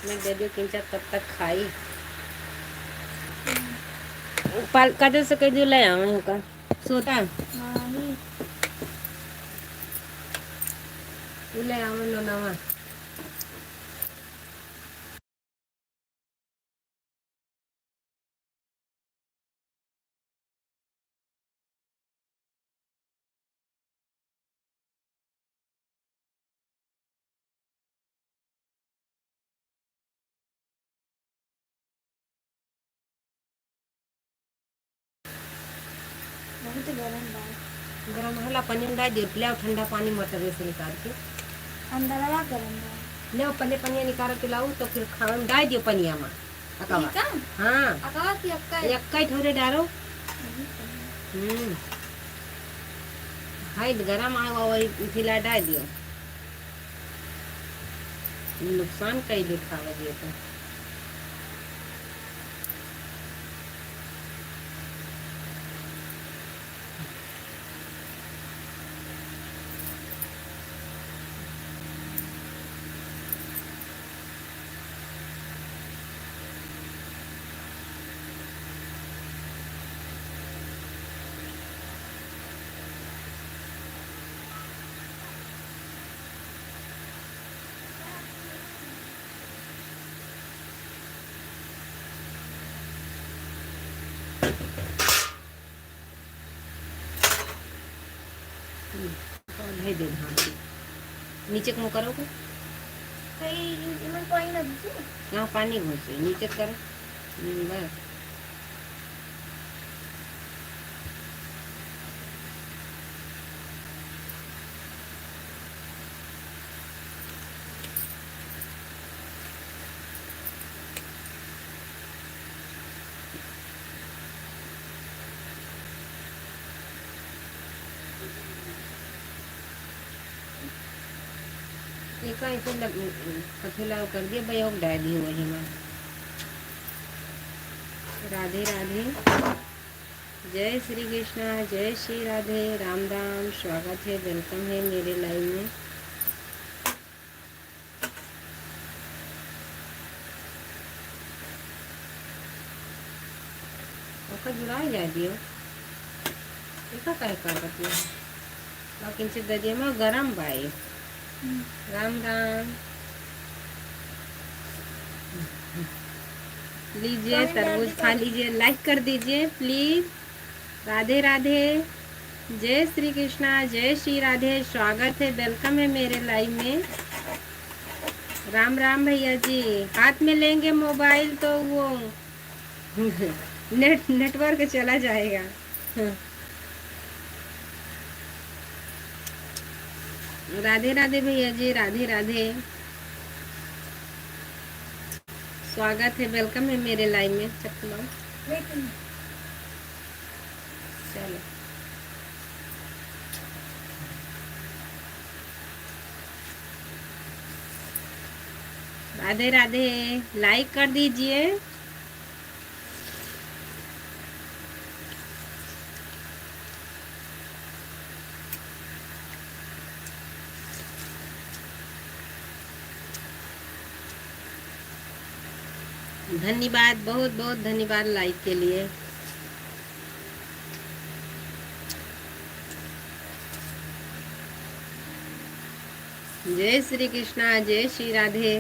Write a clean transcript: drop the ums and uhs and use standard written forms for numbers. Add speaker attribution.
Speaker 1: मैं दे दियो किंचा तब तक खाई पाल काजल से कह दियो ले आवे का सोता
Speaker 2: नहीं
Speaker 1: ले आवे लो नवा
Speaker 2: बहुत गरम बात
Speaker 1: गरम हला पानी में डाल दियो ले ठंडा पानी मटर से निकाल के
Speaker 2: अंदर वाला गरम बात
Speaker 1: ले पहले पनिया निकाल के लाऊ तो फिर खावा में डाल दियो पनिया में अकवा
Speaker 2: ठीक है
Speaker 1: हां
Speaker 2: अकवा की अक्का
Speaker 1: यक्का थोड़े डालो हाय गरम आवा वही फिला डाल दियो नुकसान कई दिखावा दियो तो भेज दे धान नीचे को करो को
Speaker 2: कई इमन पानी ना दीजिए
Speaker 1: यहाँ पानी घुसे नीचे करो बस एक ऐसे पथेला कर दिया भाई और डाल दी वही में राधे राधे जय श्री कृष्णा जय श्री राधे राम राम स्वागत है वेलकम है मेरे लाइव में जुड़ा जा दियो एक काय करती है लेकिन से दरिया में गरम भाई राम राम लीजिए तरबूज खा लीजिए लाइक कर दीजिए प्लीज राधे राधे जय श्री कृष्णा जय श्री राधे स्वागत है वेलकम है मेरे लाइव में राम राम भैया जी हाथ में लेंगे मोबाइल तो वो नेटवर्क चला जाएगा राधे राधे भैया जी राधे राधे स्वागत है वेलकम है मेरे लाइव में चलो राधे राधे लाइक कर दीजिए धन्यवाद बहुत बहुत धन्यवाद लाइक के लिए जय श्री कृष्णा जय श्री राधे